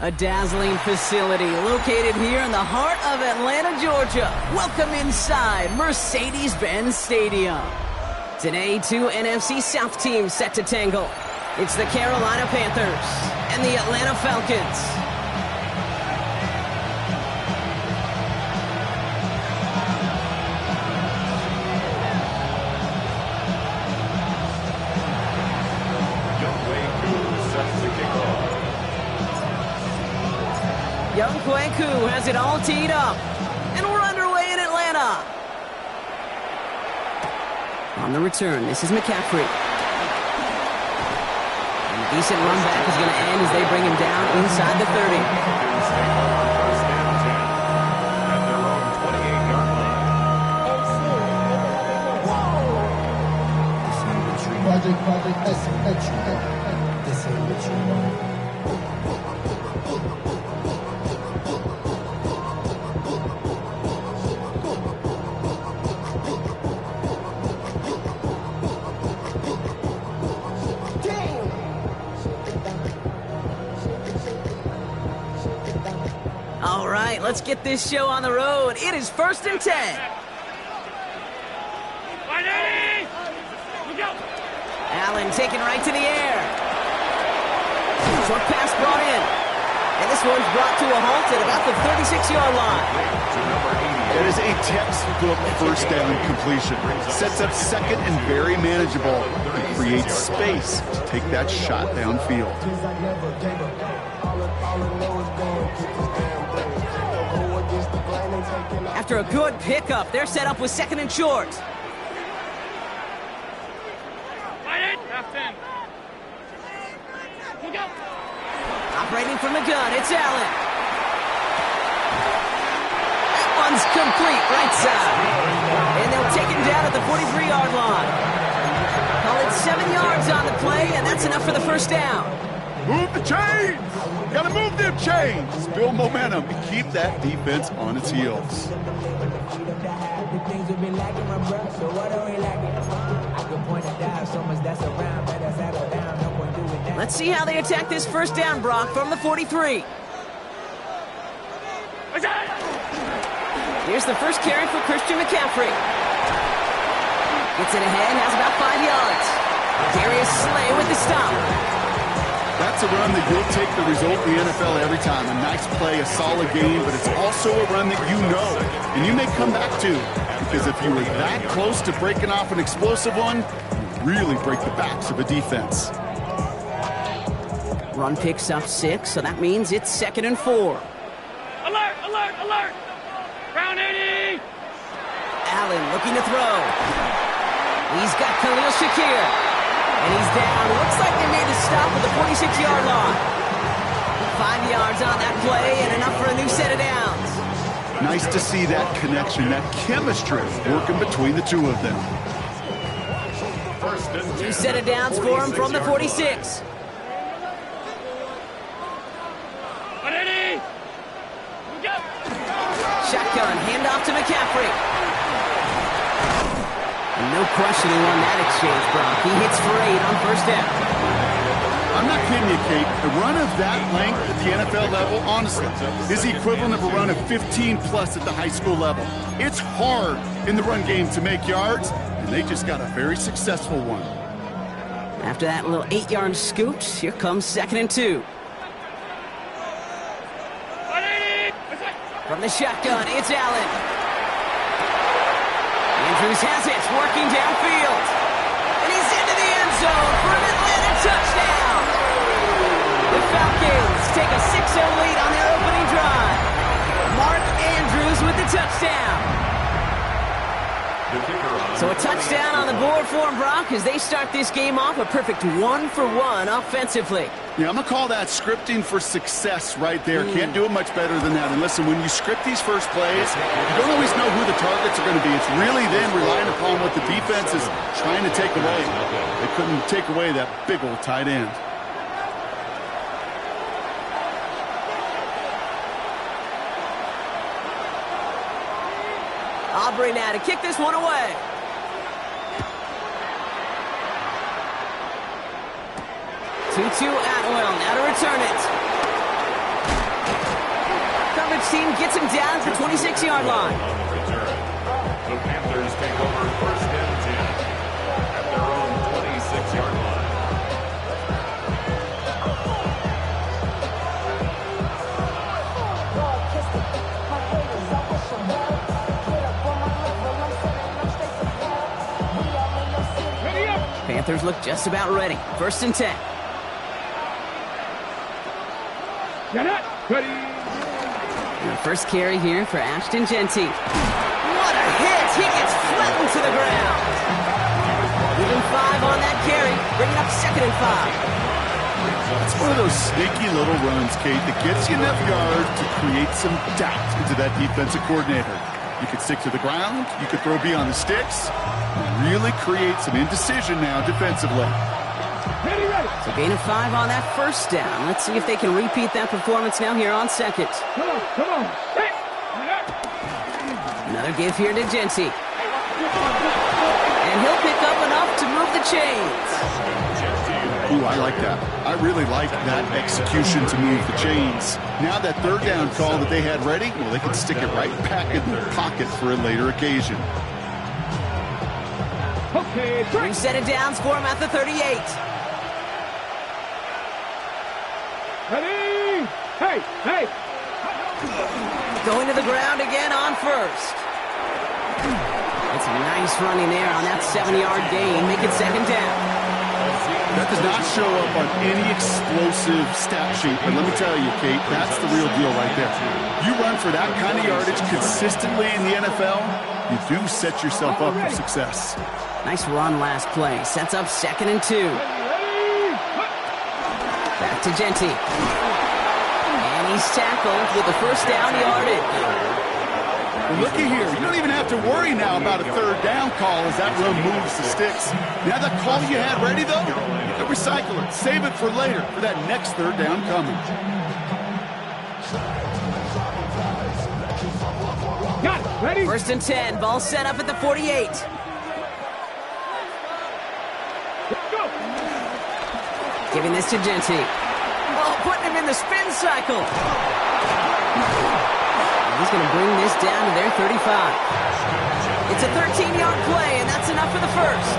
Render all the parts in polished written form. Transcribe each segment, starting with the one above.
A dazzling facility located here in the heart of Atlanta, Georgia. Welcome inside Mercedes-Benz Stadium. Today, two NFC South teams set to tangle. It's the Carolina Panthers and the Atlanta Falcons. Young Kwaku has it all teed up. And we're underway in Atlanta. On the return, this is McCaffrey. And a decent run back is going to end as they bring him down inside the 30. All right, let's get this show on the road. It is 1st and 10. Allen taken right to the air. Short pass brought in. And this one's brought to a halt at about the 36-yard line. It is a textbook first down completion. Sets up second and very manageable. It creates space to take that shot downfield. After a good pickup, they're set up with 2nd and short. Operating from the gun, it's Allen. That one's complete, right side. And they'll take him down at the 43-yard line. Call it 7 yards on the play, and that's enough for the first down. Move the chains! Gotta move them chains! Build momentum and keep that defense on its heels. Let's see how they attack this first down, Brock, from the 43. Here's the first carry for Christian McCaffrey. Gets it ahead, has about 5 yards. Darius Slay with the stop. That's a run that you'll take the result in the NFL every time. A nice play, a solid game, but it's also a run that you know, and you may come back to. Because if you were that close to breaking off an explosive one, you really break the backs of a defense. Run picks up 6, so that means it's 2nd and 4. Alert, alert, alert! Round 80! Allen looking to throw. He's got Khalil Shakir. And he's down. Looks like they made a stop at the 46-yard line. 5 yards on that play and enough for a new set of downs. Nice to see that connection, that chemistry working between the two of them. New set of downs for him from the 46. Shotgun, handoff to McCaffrey. And no questioning on that exchange, Brock. He hits for 8 on first down. I'm not kidding you, Kate. A run of that length at the NFL level, honestly, is the equivalent of a run of 15-plus at the high school level. It's hard in the run game to make yards, and they just got a very successful one. After that little 8-yard scoot, here comes 2nd and 2. From the shotgun, it's Allen. Andrews has it, working downfield. And he's into the end zone for an Atlanta touchdown. The Falcons take a 6-0 lead on their opening drive. Mark Andrews with the touchdown. So a touchdown on the board for him, Brock, as they start this game off a perfect 1-for-1 offensively. Yeah, I'm going to call that scripting for success right there. Can't do it much better than that. And listen, when you script these first plays, you don't always know who the targets are going to be. It's really then relying upon what the defense is trying to take away. They couldn't take away that big old tight end. Aubrey now to kick this one away. Tutu Atwell now to return it. team gets him down at the 26-yard line. The Panthers take over first and 10 at their own 26-yard line. Panthers look just about ready. First and 10. Get it. Ready. And the first carry here for Ashton Jeanty. What a hit! He gets flattened to the ground. Give him 5 on that carry, bringing up second and 5. It's one of those sneaky little runs, Kate, that gets you enough yards to create some doubt into that defensive coordinator. You could stick to the ground, you could throw beyond the sticks, really create some indecision now defensively. Ready, ready. So gain of 5 on that first down. Let's see if they can repeat that performance now here on second. Come on, come on. Hey. Another give here to Jeanty. And he'll pick up enough to move the chains. Ooh, I like that. I really like that execution to move the chains. Now that third down call that they had ready, well, they can stick it right back in the pocket for a later occasion. Okay, Three set of downs for him at the 38. ready. Hey, hey. Going to the ground again on first. It's a nice running there on that 7-yard gain. Make it second down. That does not show up on any explosive stat sheet, but let me tell you, Kate, that's the real deal right there. You run for that kind of yardage consistently in the NFL, you do set yourself up for success. Nice run last play. Sets up second and 2. Back to Jeanty. And he's tackled with the first down yardage. Well, looky here. You don't even have to worry now about a third down call as that run moves the sticks. Now that call you had ready, though, you can recycle it. Save it for later for that next third down coming. Got it. Ready. First and 10. Ball set up at the 48. Let's go. Giving this to Jeanty. Oh, putting him in the spin cycle. He's going to bring this down to their 35. It's a 13-yard play, and that's enough for the first.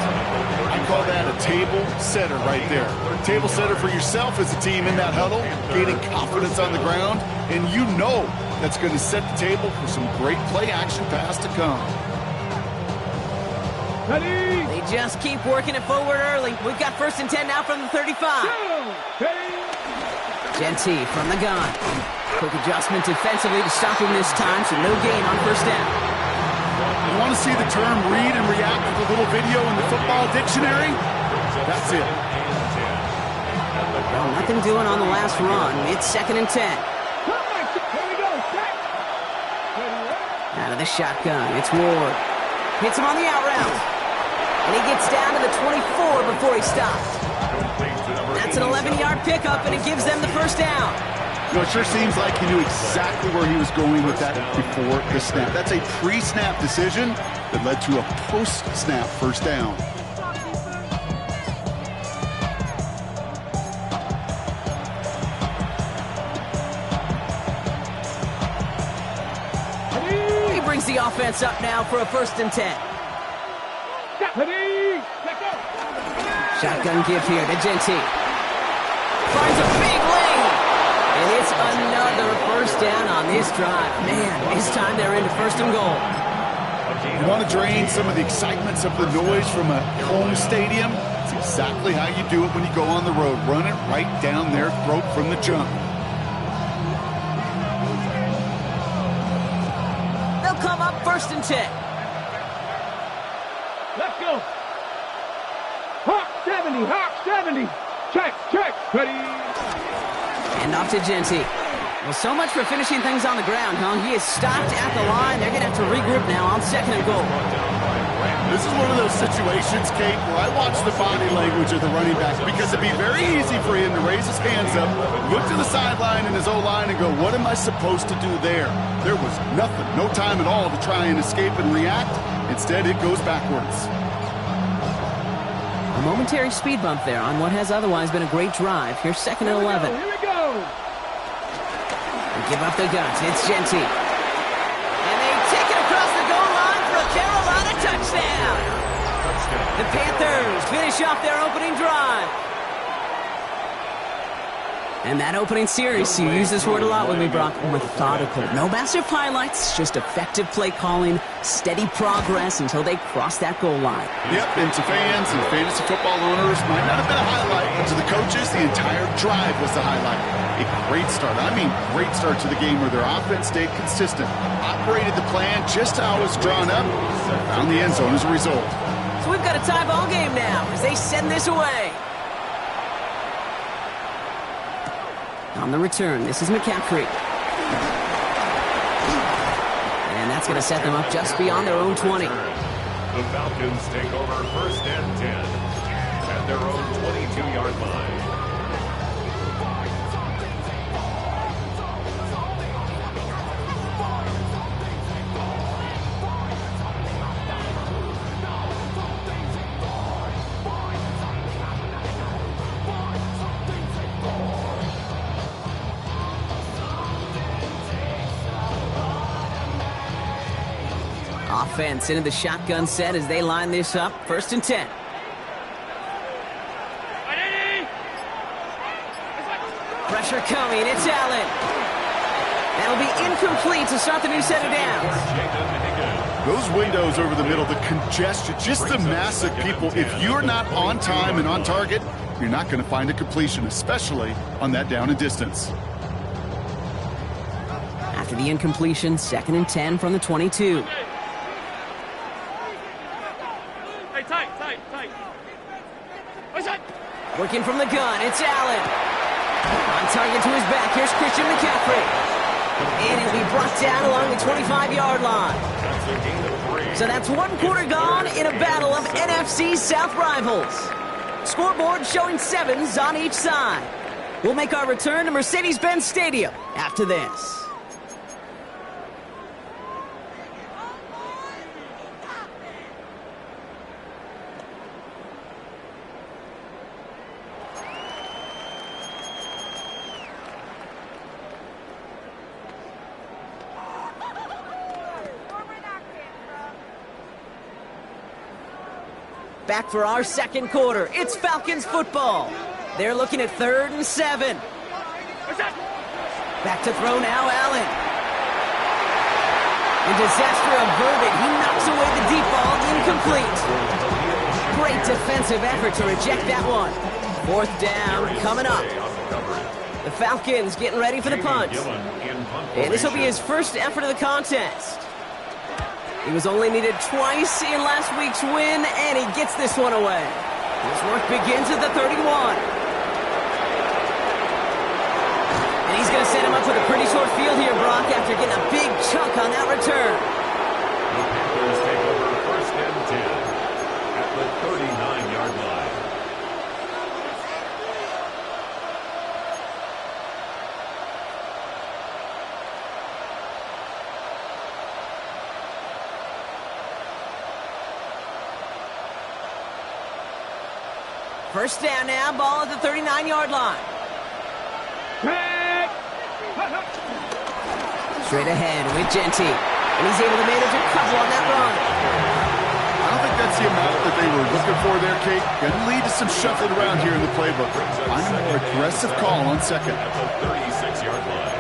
I call that a table setter right there. Table setter for yourself as a team in that huddle, gaining confidence on the ground, and you know that's going to set the table for some great play-action pass to come. Ready. They just keep working it forward early. We've got first and 10 now from the 35. Ready. Jeanty from the gun. Quick adjustment defensively to stop him this time, so no gain on first down. You want to see the term read and react with a little video in the football dictionary? That's it. Well, nothing doing on the last run. It's second and 10. Here we go. Set. Out of the shotgun, it's Ward. Hits him on the out route. And he gets down to the 24 before he stopped. That's an 11-yard pickup, and it gives them the first down. You know, it sure seems like he knew exactly where he was going with that before the snap. That's a pre-snap decision that led to a post-snap first down. He brings the offense up now for a first and 10. Ready. Let go. Shotgun give here to Jeanty. Finds a big lane. And it's another first down on this drive. Man, this time they're into first and goal. You want to drain some of the excitement, some of the noise from a home stadium? It's exactly how you do it when you go on the road. Run it right down their throat from the jump. They'll come up first and 10. Let's go. Hawk 70. Hawk 70. Check. Check. Ready. And off to Jeanty. Well, so much for finishing things on the ground, huh? He is stopped at the line. They're going to have to regroup now on second and goal. This is one of those situations, Kate, where I watch the body language of the running back because it'd be very easy for him to raise his hands up, look to the sideline in his O-line and go, what am I supposed to do there? There was nothing, no time at all to try and escape and react. Instead, it goes backwards. A momentary speed bump there on what has otherwise been a great drive. Here's second and 11. Here we go. give up the guts. It's Genty. And they take it across the goal line for a Carolina touchdown. The Panthers finish off their opening drive. And that opening series, you use this word a lot with me, Brock, methodical. No massive highlights, just effective play calling, steady progress until they cross that goal line. Yep, and to fans and fantasy football owners, might not have been a highlight, but to the coaches, the entire drive was the highlight. A great start, great start to the game where their offense stayed consistent, operated the plan just how it was drawn up, and found the end zone as a result. So we've got a tie ball game now as they send this away. On the return, this is McCaffrey. And that's going to set them up just beyond their own 20. The Falcons take over first and 10 at their own 22-yard line. Offense into the shotgun set as they line this up. First and 10. Pressure coming. It's Allen. That'll be incomplete to start the new set of downs. Those windows over the middle, the congestion, just the mass of people. If you're not on time and on target, you're not going to find a completion, especially on that down and distance. After the incompletion, second and 10 from the 22. Working from the gun, it's Allen. On target to his back, here's Christian McCaffrey. And he'll be brought down along the 25-yard line. So that's one quarter gone in a battle of NFC South rivals. Scoreboard showing 7s on each side. We'll make our return to Mercedes-Benz Stadium after this. Back for our second quarter. It's Falcons football. They're looking at 3rd and 7. Back to throw now, Allen. And disaster averted. He knocks away the deep ball, incomplete. Great defensive effort to reject that one. 4th down coming up. The Falcons getting ready for the punt. And this will be his first effort of the contest. He was only needed twice in last week's win, and he gets this one away. His work begins at the 31. And he's going to set him up with a pretty short field here, Brock, after getting a big chunk on that return. The Panthers take over first and 10 at the 39-yard line. First down now, ball at the 39-yard line. Straight ahead with Genty. And he's able to manage a couple on that run. I don't think that's the amount that they were looking for there, Kate. Going to lead to some shuffling around here in the playbook. Find a more aggressive call on second. At the 36-yard line.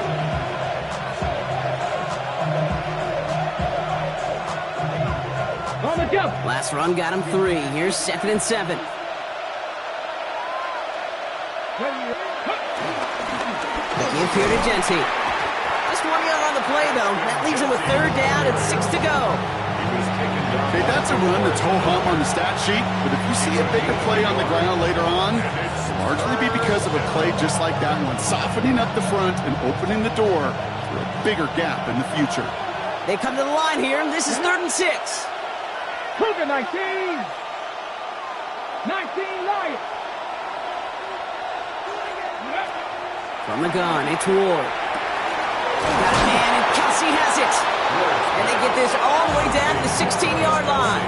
On the jump. Last run got him 3. Here's 2nd and 7. The give here to Genty. Just 1 yard on the play, though. That leaves him with 3rd down and 6 to go. Okay, that's a run that's ho-hum on the stat sheet, but if you see a bigger play on the ground later on, it'll largely be because of a play just like that one, softening up the front and opening the door for a bigger gap in the future. They come to the line here, and this is 3rd and 6. Cougar 19. 19 Lions. From the gun, it's Ward. Got a man, and Kelsey has it. And they get this all the way down to the 16-yard line.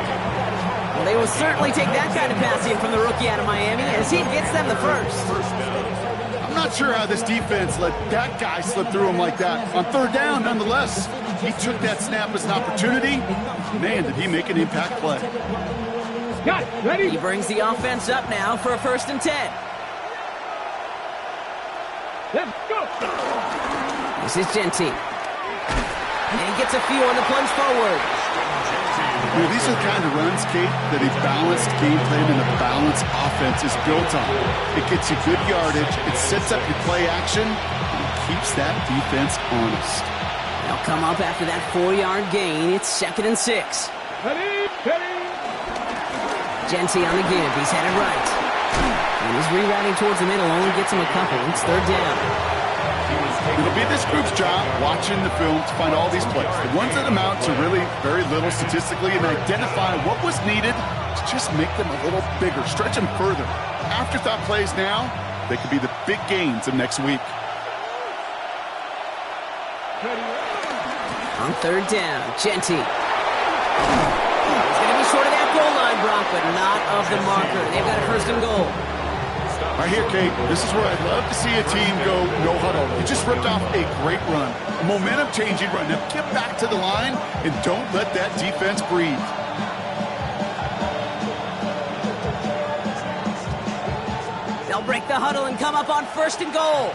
Well, they will certainly take that kind of passing from the rookie out of Miami as he gets them the first. I'm not sure how this defense let that guy slip through him like that. On third down, nonetheless, he took that snap as an opportunity. Man, did he make an impact play. Got it. Ready? He brings the offense up now for a 1st and 10. Let's go. This is Genty. And he gets a few on the plunge forward. You know, these are the kind of runs, Kate, that a balanced game plan and a balanced offense is built on. It gets you good yardage, it sets up your play action, and it keeps that defense honest. They'll come up after that 4-yard gain. It's 2nd and 6. Ready? Ready? Genty on the give. He's headed right. And he's rerouting towards the middle. Only gets him a couple. It's 3rd down. It'll be this group's job watching the film to find all these plays. The ones that amount to really very little statistically and identify what was needed to just make them a little bigger, stretch them further. Afterthought plays now, they could be the big gains of next week. On 3rd down, Genty. He's going to be short of that goal line, Brock, but not of the marker. They've got a 1st and goal. Right here, Kate, this is where I'd love to see a team go no huddle. You just ripped off a great run, a momentum-changing run. Now get back to the line and don't let that defense breathe. They'll break the huddle and come up on 1st and goal.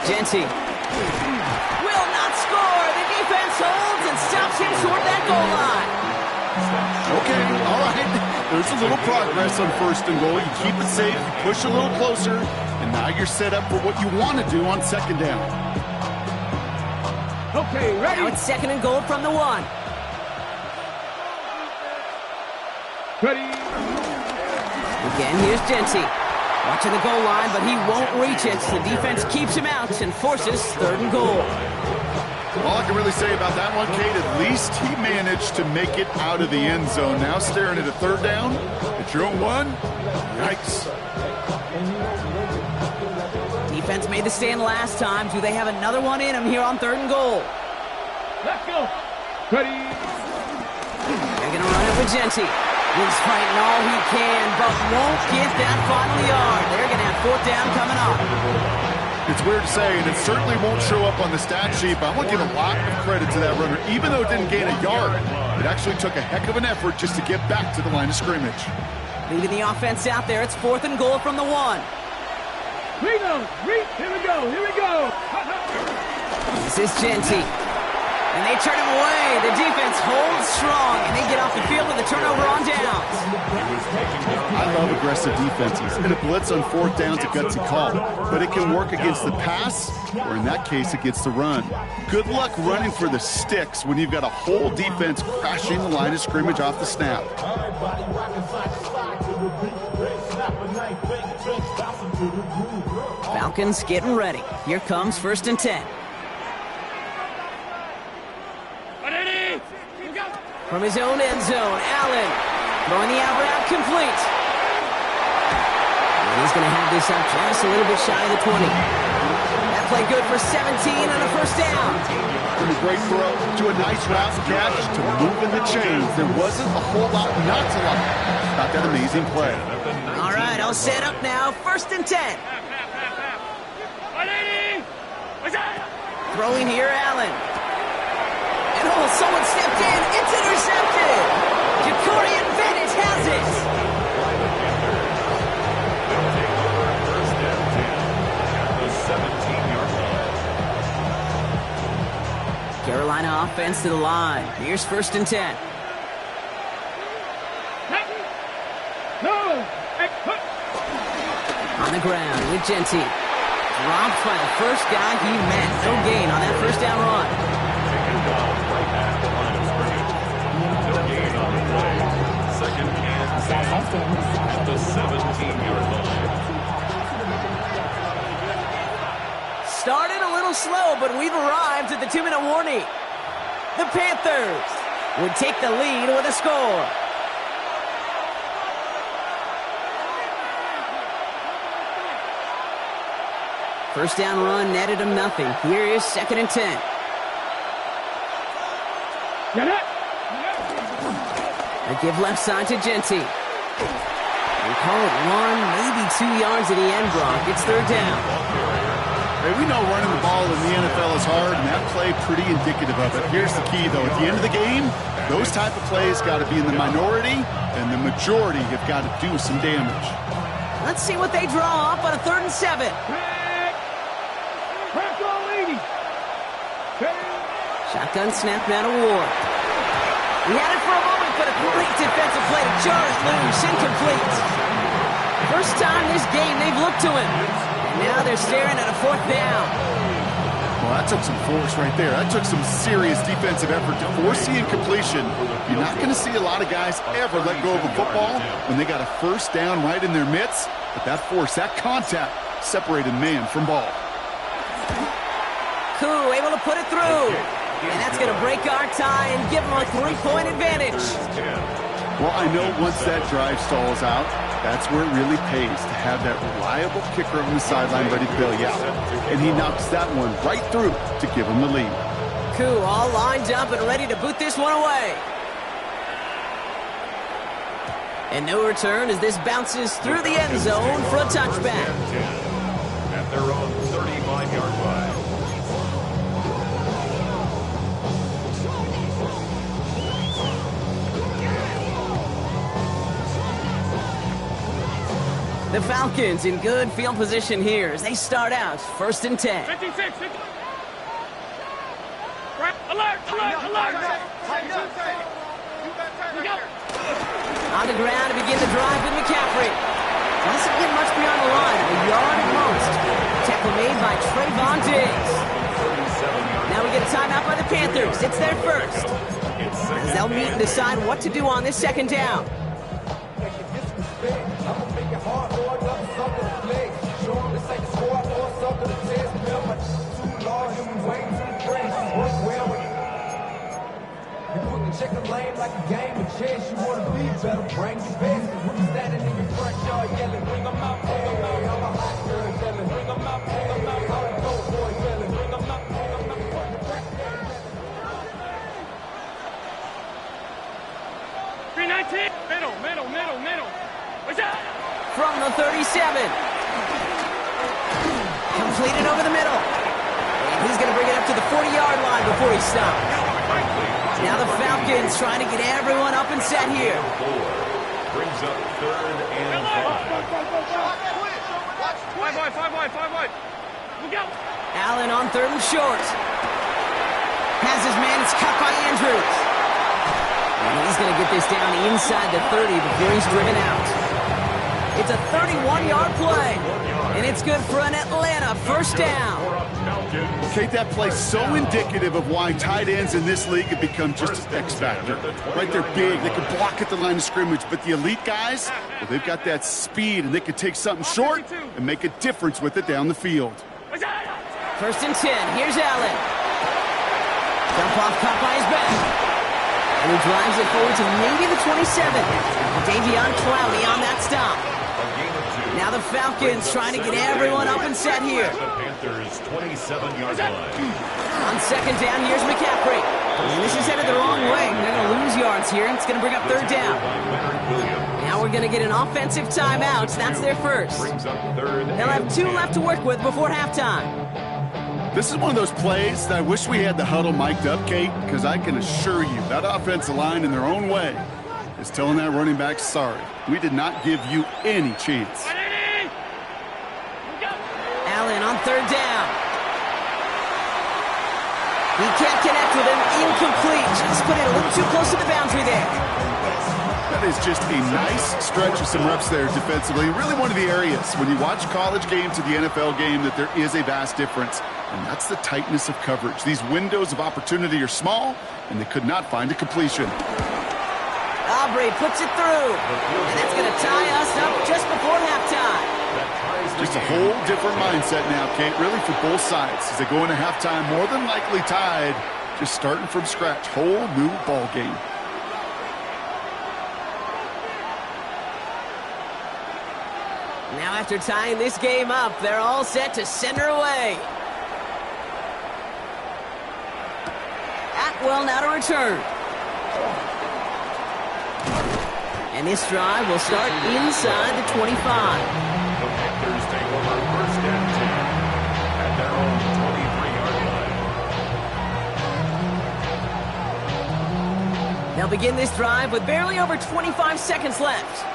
Genty will not score. The defense holds and stops him short of that goal line. Okay, all right. There's a little progress on 1st and goal. You keep it safe, you push a little closer, and now you're set up for what you want to do on 2nd down. Okay, ready? Now it's 2nd and goal from the 1. Ready? Again, here's Genty. Watching the goal line, but he won't reach it. The defense keeps him out and forces 3rd and goal. All I can really say about that one, Kate, at least he managed to make it out of the end zone. Now staring at a 3rd down, at your own 1, yikes. Defense made the stand last time. Do they have another one in them here on 3rd and goal? Let's go. Ready? They're going to run it with Genty. He's fighting all he can, but won't get that final yard. They're going to have 4th down coming up. It's weird to say, and it certainly won't show up on the stat sheet, but I want to give a lot of credit to that runner. Even though it didn't gain a yard, it actually took a heck of an effort just to get back to the line of scrimmage. Leaving the offense out there, it's 4th and goal from the 1. Here we go, here we go. This is Genty. And they turn him away. The defense holds strong, and they get off the field with a turnover on downs. I love aggressive defenses. And a blitz on 4th down's a gutsy call. But it can work against the pass, or in that case, against the run. Good luck running for the sticks when you've got a whole defense crashing the line of scrimmage off the snap. Falcons getting ready. Here comes 1st and 10. From his own end zone, Allen throwing the out route complete. And he's going to have this up just a little bit shy of the 20. That play good for 17 and a 1st down. From a great throw to a nice route catch to moving the chains. There wasn't a whole lot not to like about that amazing play. All right, I'll set up now. 1st and 10. Throwing here, Allen. And oh, someone stepped in. It's intercepted. Jacorian Bennett has it. Carolina offense to the line. Here's 1st and 10. On the ground with Genty. Dropped by the first guy he met. No gain on that 1st down run. Second and 10 at the 17-yard line. Started a little slow, but we've arrived at the 2-minute warning. The Panthers would take the lead with a score. First down run netted him nothing. Here is 2nd and 10. They give left side to Genty. They call it 1, maybe 2 yards at the end, Brock. It's third down. Hey, we know running the ball in the NFL is hard, and that play pretty indicative of it. Here's the key, though. At the end of the game, those type of plays got to be in the minority, and the majority have got to do some damage. Let's see what they draw up on a 3rd and 7. Shotgun snap now to Ward. He had it for a moment, but a great defensive play to jar it loose. Incomplete. First time this game they've looked to him. And now they're staring at a 4th down. Well, that took some force right there. That took some serious defensive effort to force the incompletion. You're not going to see a lot of guys ever let go of a football when they got a 1st down right in their midst. But that force, that contact, separated man from ball. Koo able to put it through. And that's going to break our tie and give them a 3-point advantage. Well, I know once that drive stalls out, that's where it really pays to have that reliable kicker on the sideline ready to bail you out. And he knocks that one right through to give him the lead. Koo all lined up and ready to boot this one away. And no return as this bounces through the end zone for a touchback. At their own 35-yard line. The Falcons in good field position here as they start out 1st and 10. 56, 50. Alert, alert, alert. On the ground to begin the drive with McCaffrey. Doesn't get much beyond the line, a yard at most. Tackle made by Trayvon Diggs. Now we get a timeout by the Panthers. It's their first. As they'll meet and decide what to do on this 2nd down. Check the lane like a game of chess. You want to be better, bring your best. When you standing in your front yard yelling, bring them out, bring them out. I'm a hot girl yelling, bring them out, bring them out. I'm a dope boy yelling, bring them out, bring them out. 319. Middle. What's that? From the 37. Completed over the middle. And he's going to bring it up to the 40-yard line before he stops. Now the Falcons trying to get everyone up and set here. Brings up 3rd and 5. 5 wide. Look out. Allen on 3rd and short. Has his man. It's cut by Andrews. And he's going to get this down inside the 30 before he's driven out. It's a 31-yard play. And it's good for an Atlanta 1st down. Okay, that play so indicative of why tight ends in this league have become just an X factor. Right, they're big, they can block at the line of scrimmage, but the elite guys, well, they've got that speed, and they can take something short and make a difference with it down the field. 1st and 10, here's Allen. Dump off caught by his back. And he drives it forward to maybe the 27. Davion Clowney on that stop. Now the Falcons trying to get everyone up and set here. The Panthers' 27-yard line. On 2nd down, here's McCaffrey. And this is headed the wrong way. They're going to lose yards here. It's going to bring up 3rd down. Now we're going to get an offensive timeout. That's their first. They'll have 2 left to work with before halftime. This is one of those plays that I wish we had the huddle mic'd up, Kate, because I can assure you that offensive line in their own way is telling that running back, sorry, we did not give you any chance. Allen on 3rd down. He can't connect with him. Incomplete. Just put it a little too close to the boundary there. That is just a nice stretch of some reps there defensively. Really one of the areas when you watch college game to the NFL game that there is a vast difference, and that's the tightness of coverage. These windows of opportunity are small, and they could not find a completion. Aubrey puts it through, and that's going to tie us up just before halftime. Just a whole different mindset now, Kate, really for both sides. As they go into halftime, more than likely tied, just starting from scratch. Whole new ball game. Now after tying this game up, they're all set to send her away. Atwell now to return. And this drive will start inside the 25. The Panthers take over first and 10 at their own 23-yard line. They'll begin this drive with barely over 25 seconds left.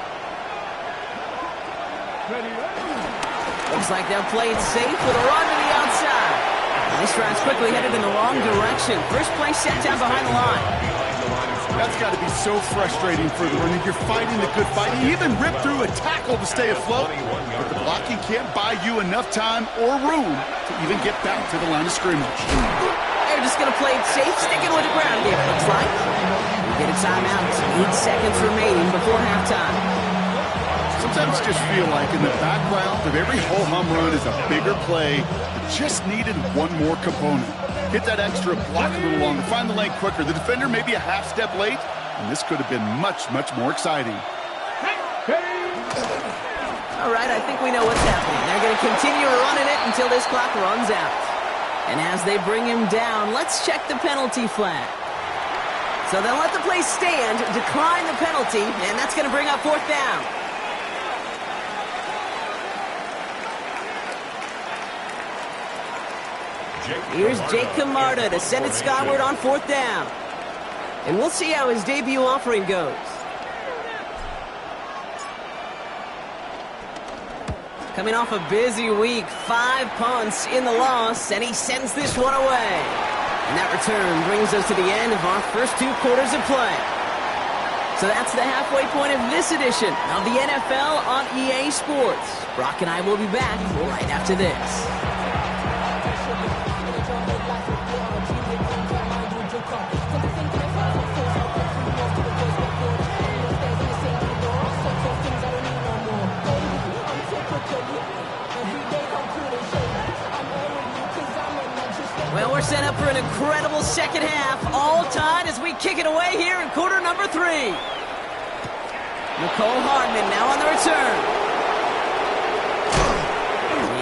Looks like they'll play it safe with a run to the outside. And this drive's quickly headed in the wrong direction. First play set down behind the line. That's got to be so frustrating for the runner. You're fighting the good fight. You even rip through a tackle to stay afloat. But the blocking can't buy you enough time or room to even get back to the line of scrimmage. They're just going to play it safe, sticking with the ground game, looks like. We get a timeout. 8 seconds remaining before halftime. Sometimes just feel like in the background of every ho-hum run is a bigger play that just needed one more component. Hit that extra, block a little longer, find the lane quicker. The defender may be a half step late, and this could have been much, much more exciting. All right, I think we know what's happening. They're going to continue running it until this clock runs out. And as they bring him down, let's check the penalty flag. So they'll let the play stand, decline the penalty, and that's going to bring up fourth down. Here's Jake Camarda to send it skyward on fourth down. And we'll see how his debut offering goes. Coming off a busy week, 5 punts in the loss, and he sends this one away. And that return brings us to the end of our first 2 quarters of play. So that's the halfway point of this edition of the NFL on EA Sports. Brock and I will be back right after this. Well, we're set up for an incredible second half, all tied as we kick it away here in quarter number 3. Nicole Hardman now on the return.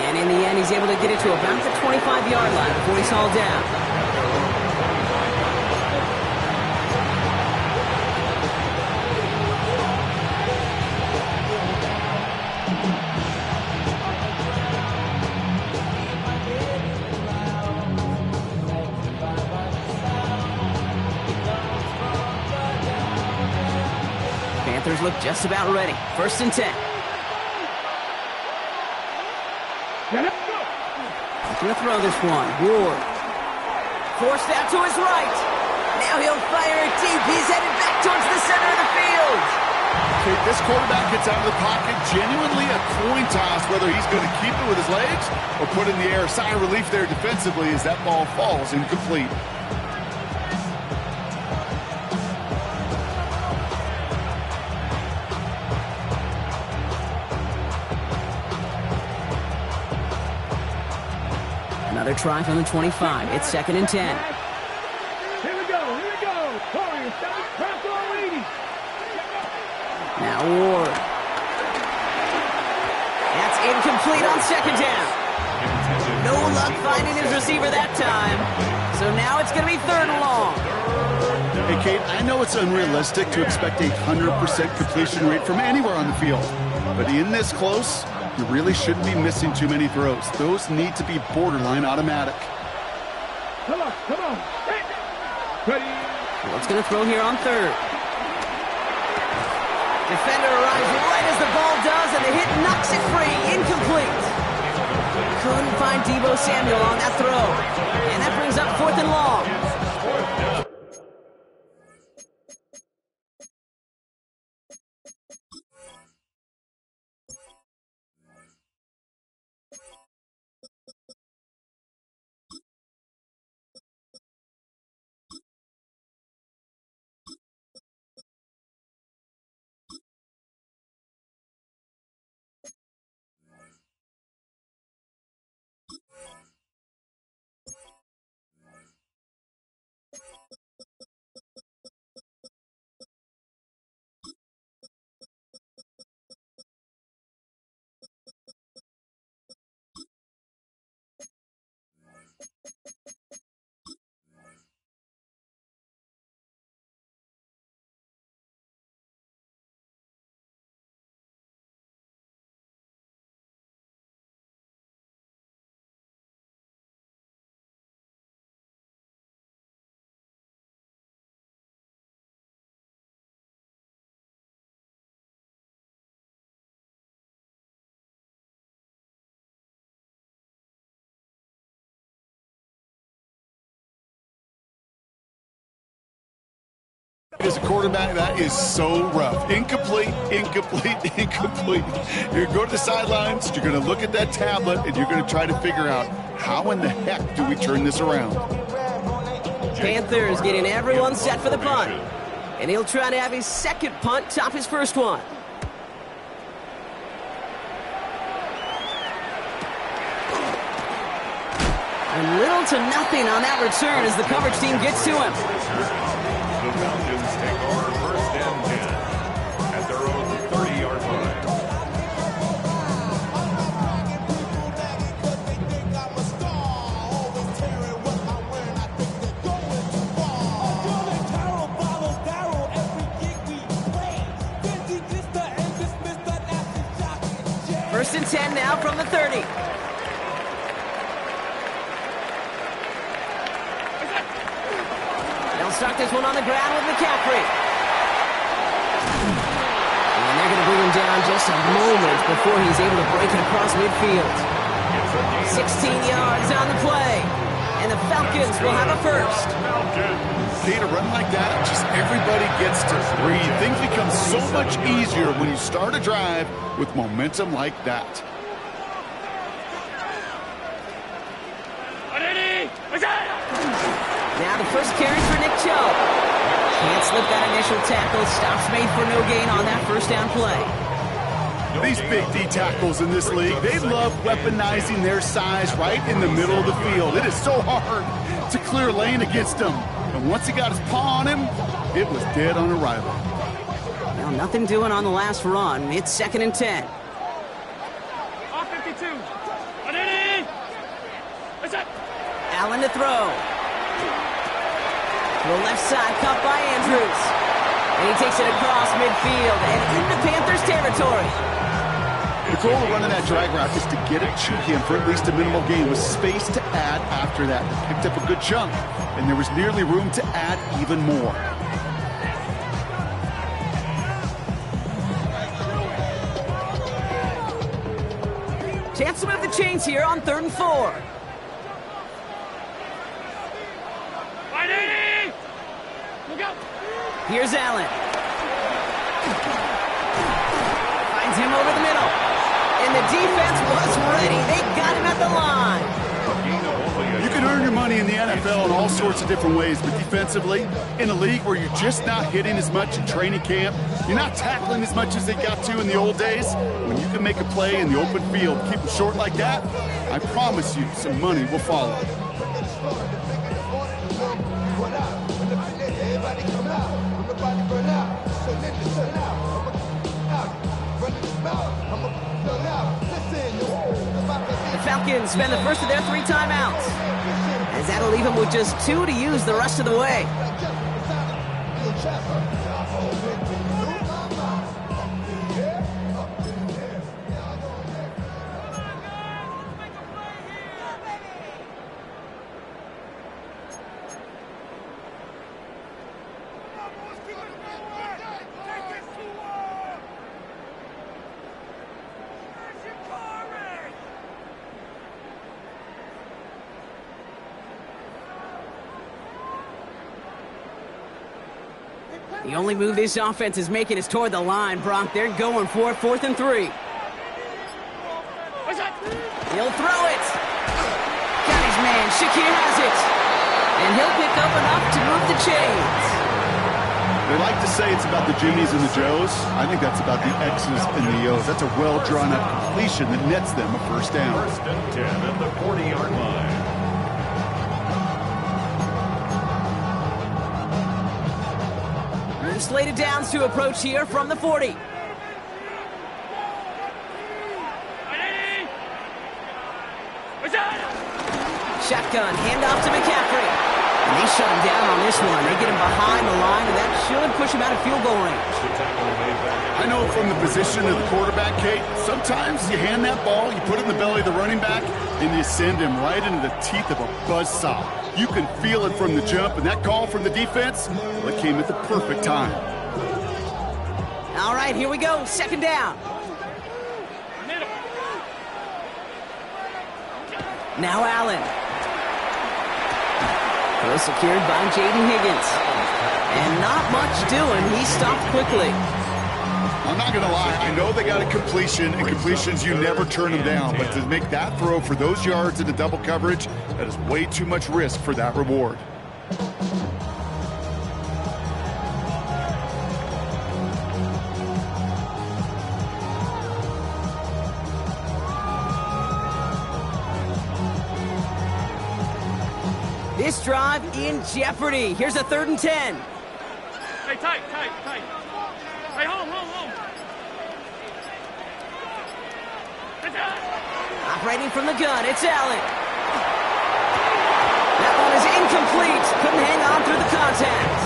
And in the end, he's able to get it to about the 25-yard line before he's hauled down. Panthers look just about ready. First and 10. He's going to throw this one. Ward. Forced out to his right. Now he'll fire it deep. He's headed back towards the center of the field. Okay, this quarterback gets out of the pocket. Genuinely a coin toss whether he's going to keep it with his legs or put it in the air. Sigh of relief there defensively as that ball falls incomplete. Another try from the 25. It's second and 10. Here we go. Warriors, press all 80. Now Ward. That's incomplete on second down. No luck finding his receiver that time. So now it's going to be third and long. Hey, Kate, I know it's unrealistic to expect a 100% completion rate from anywhere on the field. But in this close, you really shouldn't be missing too many throws. Those need to be borderline automatic. Come on. Ready. What's going to throw here on third? Defender arrives right as the ball does, and the hit knocks it free. Incomplete. Couldn't find Deebo Samuel on that throw. And that brings up fourth and long. As a quarterback, that is so rough. Incomplete, incomplete, incomplete. You're going to go to the sidelines, you're going to look at that tablet, and you're going to try to figure out how in the heck do we turn this around. Panthers getting everyone set for the punt. And he'll try to have his second punt top his first one. And little to nothing on that return as the coverage team gets to him. The Falcons take over first and 10 at their own 30-yard line. First and 10 now from the 30. Start this one on the ground with McCaffrey. And they're going to bring him down just a moment before he's able to break it across midfield. 16 yards on the play. And the Falcons will have a first. See, to run like that, just everybody gets to breathe. Things become so much easier when you start a drive with momentum like that. Now the first carry for Nick Chubb. Can't slip that initial tackle. Stops made for no gain on that first down play. These big D tackles in this league, they love weaponizing their size right in the middle of the field. It is so hard to clear lane against them. And once he got his paw on him, it was dead on arrival. Well, nothing doing on the last run. It's second and 10. Off 52. Allen to throw. To the left side, caught by Andrews. And he takes it across midfield and into Panthers territory. The goal of running that drag route is to get it to him for at least a minimal gain with space to add after that. They picked up a good chunk, and there was nearly room to add even more. Chance to move the chains here on 3rd and 4. Here's Allen. Finds him over the middle. And the defense was ready. They got him at the line. You can earn your money in the NFL in all sorts of different ways, but defensively, in a league where you're just not hitting as much in training camp, you're not tackling as much as they got to in the old days, when you can make a play in the open field, keep them short like that, I promise you some money will follow. The Falcons spend the first of their 3 timeouts, as that'll leave them with just 2 to use the rest of the way. The only move this offense is making is toward the line, Brock. They're going for it, 4th and 3. He'll throw it. Got his man. Shakir has it. And he'll pick up enough to move the chains. They like to say it's about the Jimmies and the Joes. I think that's about the X's and the O's. That's a well-drawn-up completion that nets them a first down. First and 10 at the 40-yard line. Slated downs to approach here from the 40. Shotgun, handoff to McCaffrey. And they shut him down on this one. They get him behind the line, and that should push him out of field goal range. I know from the position of the quarterback, Kate, sometimes you hand that ball, you put it in the belly of the running back, and you send him right into the teeth of a buzzsaw. You can feel it from the jump, and that call from the defense, well, it came at the perfect time. All right, here we go. Second down. Now Allen. Throw secured by Jaden Higgins. And not much doing. He stopped quickly. I'm not going to lie. I know they got a completion, and completions, you never turn them down. But to make that throw for those yards into double coverage, that is way too much risk for that reward. This drive in jeopardy. Here's a 3rd and 10. Hey, tight. Hey, home. Operating from the gun, it's Allen. That one is incomplete. Couldn't hang on through the contact.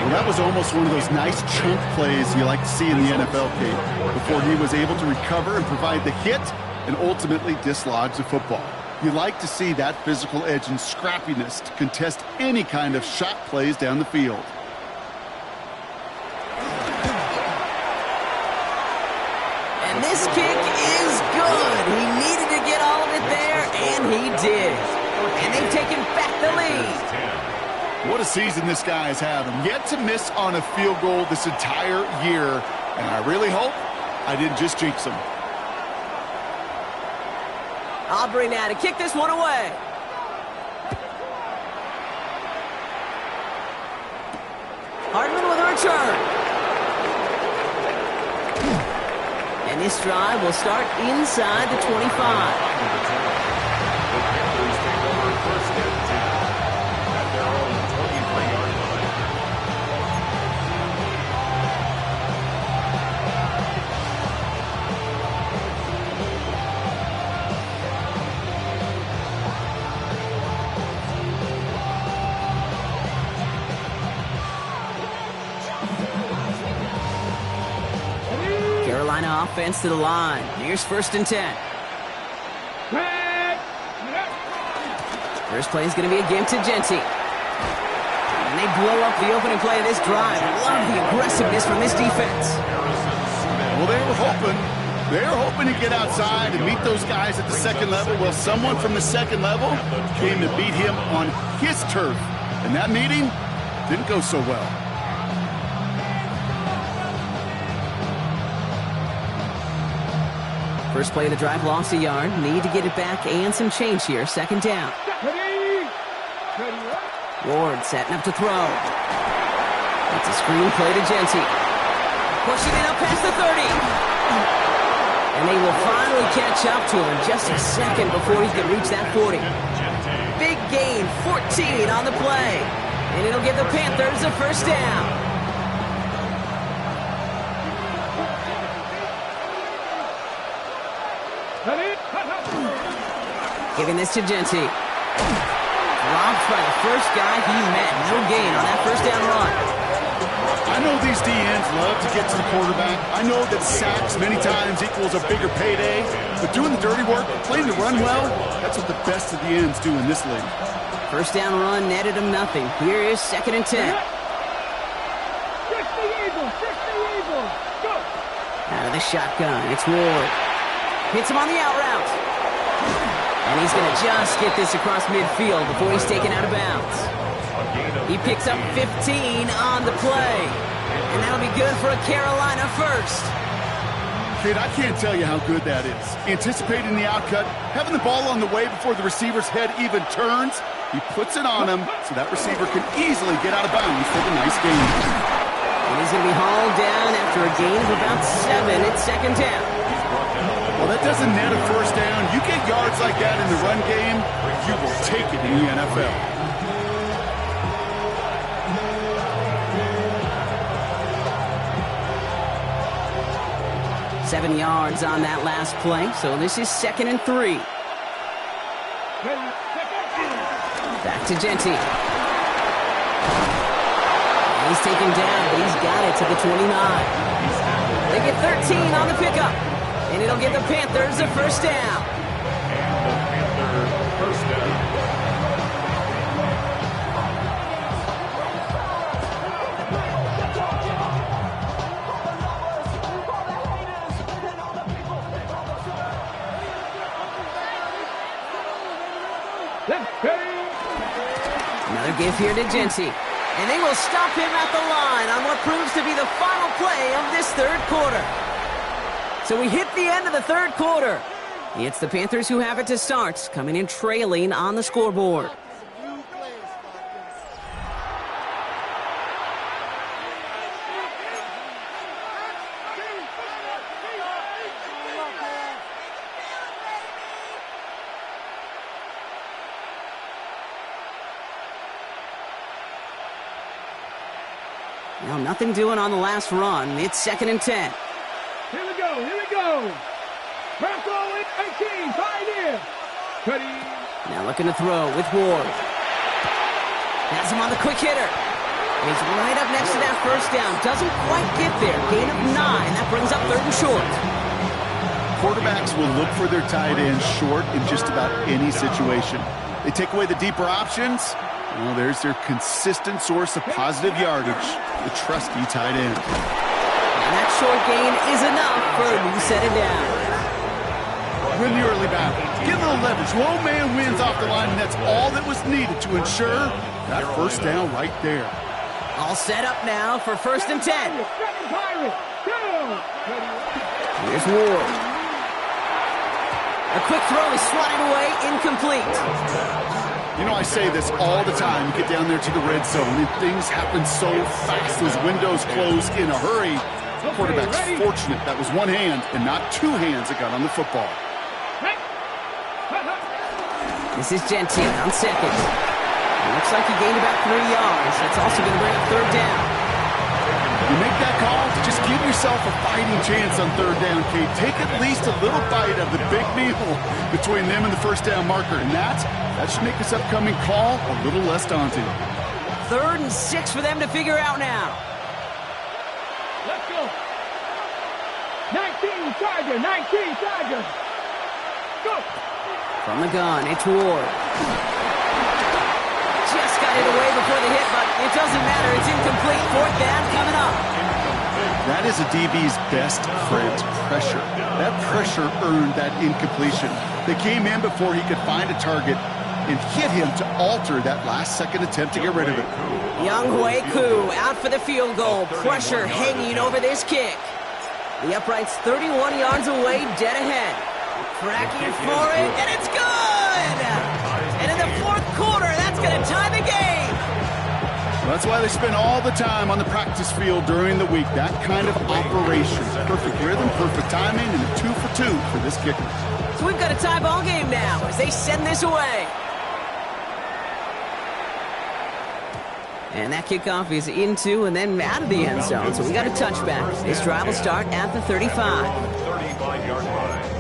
Well, that was almost one of those nice chunk plays you like to see in the NFL, Kate, before he was able to recover and provide the hit and ultimately dislodge the football. You like to see that physical edge and scrappiness to contest any kind of shot plays down the field. And this kick is good. He needed to get all of it there, and he did. And they've taken back the lead. What a season this guy is having. Yet to miss on a field goal this entire year. And I really hope I didn't just jinx him. Aubrey now to kick this one away. Hardman with a return. And this drive will start inside the 25. Carolina offense to the line. Here's 1st and 10. First play is going to be a give to Genty. And they blow up the opening play of this drive. Love the aggressiveness from this defense. Well, they were hoping to get outside and meet those guys at the second level. Well, someone from the second level came to beat him on his turf. And that meeting didn't go so well. First play of the drive, lost a yard. Need to get it back and some change here. 2nd down. Ward setting up to throw. It's a screen play to Genty. Pushing it up past the 30. And they will finally catch up to him just a second before he can reach that 40. Big gain, 14 on the play. And it'll give the Panthers a 1st down. Giving this to Genty. Dropped by the first guy he met. No gain on that 1st down run. I know these DNs love to get to the quarterback. I know that sacks many times equals a bigger payday. But doing the dirty work, playing the run well, that's what the best of the ends do in this league. 1st down run netted him nothing. Here is 2nd and 10. Out of the shotgun, it's Ward. Hits him on the out route. And he's going to just get this across midfield before he's taken out of bounds. He picks up 15 on the play. And that'll be good for a Carolina 1st. Kid, I can't tell you how good that is. Anticipating the outcut, having the ball on the way before the receiver's head even turns. He puts it on him so that receiver can easily get out of bounds for the nice gain. And he's going to be hauled down after a gain of about 7 at 2nd down. Well, that doesn't net a 1st down. You get yards like that in the run game, you will take it in the NFL. Seven yards on that last play, so this is 2nd and 3. Back to Genty. He's taken down, but he's got it to the 29. They get 13 on the pickup. And it'll give the Panthers a 1st down. And the Panther 1st down. Another give here to Genty. And they will stop him at the line on what proves to be the final play of this third quarter. So we hit the end of the third quarter. It's the Panthers who have it to start, coming in trailing on the scoreboard. Now, nothing doing on the last run. It's 2nd and 10. Here we go, here we go. Marco in 18, tied in. Cuddy. Now looking to throw with Ward. Has him on the quick hitter. He's right up next to that first down. Doesn't quite get there. Gain of 9. That brings up 3rd and short. Quarterbacks will look for their tight end short in just about any situation. They take away the deeper options. Well, there's their consistent source of positive yardage, the trusty tight end. And that short gain is enough for a new set of downs. Win the early battle. Get a little leverage. Low man wins off the line, and that's all that was needed to ensure that first down right there. All set up now for 1st and 10. Here's Ward. A quick throw is swatted away, incomplete. You know, I say this all the time. You get down there to the red zone, and things happen so fast. Those windows close in a hurry. The quarterback's fortunate that was one hand and not two hands that got on the football. This is Genty on 2nd. It looks like he gained about 3 yards. That's also going to bring up 3rd down. You make that call to just give yourself a fighting chance on 3rd down, Kate. Take at least a little bite of the big meal between them and the first down marker. And that should make this upcoming call a little less daunting. 3rd and 6 for them to figure out now. Let's go. 19 Tiger, 19 Tiger. Go. From the gun, it's Ward. Just got it away before the hit, but it doesn't matter. It's incomplete. 4th down coming up. That is a DB's best friend, pressure. That pressure earned that incompletion. They came in before he could find a target and hit him to alter that last-second attempt to get rid of it. Young Hui Koo out for the field goal. Pressure hanging over this kick. The upright's 31 yards away, dead ahead. Cracking for it, and it's good! And in the 4th quarter, that's going to tie the game. That's why they spend all the time on the practice field during the week. That kind of operation. Perfect rhythm, perfect timing, and a 2 for 2 for this kicker. So we've got a tie ball game now as they send this away. And that kickoff is into and then out of the end zone. So we got a touchback. This drive will start at the 35. 35-yard line.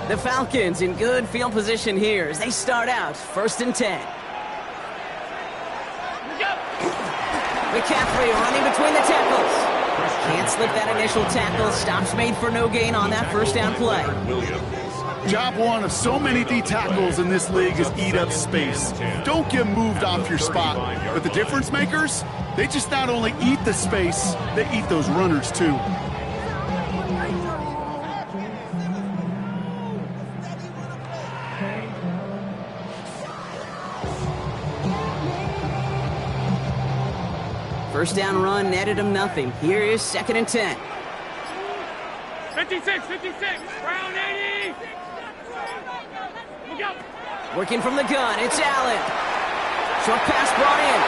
The Falcons in good field position here as they start out 1st and 10. McCaffrey running between the tackles. Can't slip that initial tackle. Stops made for no gain on that first down play. Job one of so many D tackles in this league is eat up space. Don't get moved off your spot. But the difference makers, they just not only eat the space, they eat those runners too. First down run netted him nothing. Here is 2nd and 10. 56, Brown 80. Look out. Working from the gun, it's Allen. Short pass brought in.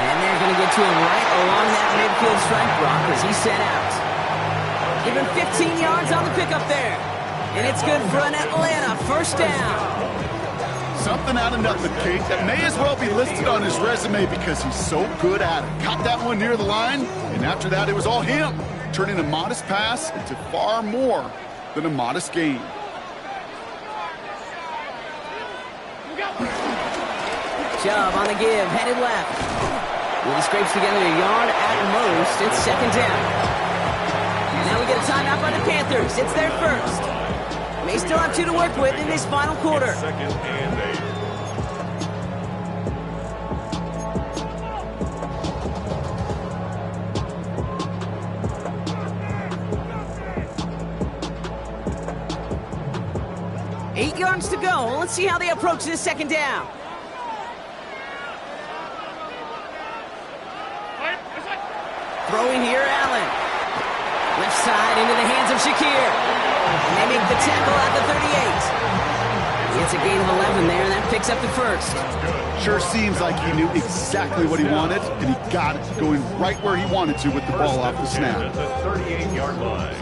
And they're going to get to him right along that midfield strike block as he's set out. Give him 15 yards on the pickup there. And it's good for an Atlanta first down. Something out of nothing, Kate, that may as well be listed on his resume because he's so good at it. Caught that one near the line, and after that, it was all him, turning a modest pass into far more than a modest gain. Chubb on the give, headed left. Well, he scrapes together a yard at most. It's 2nd down. Now we get a timeout by the Panthers. It's their first. They still have 2 to work with in this final quarter. 2nd and 8. 8 yards to go. Let's see how they approach this second down. Throwing here, Allen. Left side into the hands of Shakir. And they make the tackle at the 38. It's a gain of 11 there, and that picks up the first. Sure seems like he knew exactly what he wanted, and he got it, going right where he wanted to with the ball off the snap. At the 38-yard line.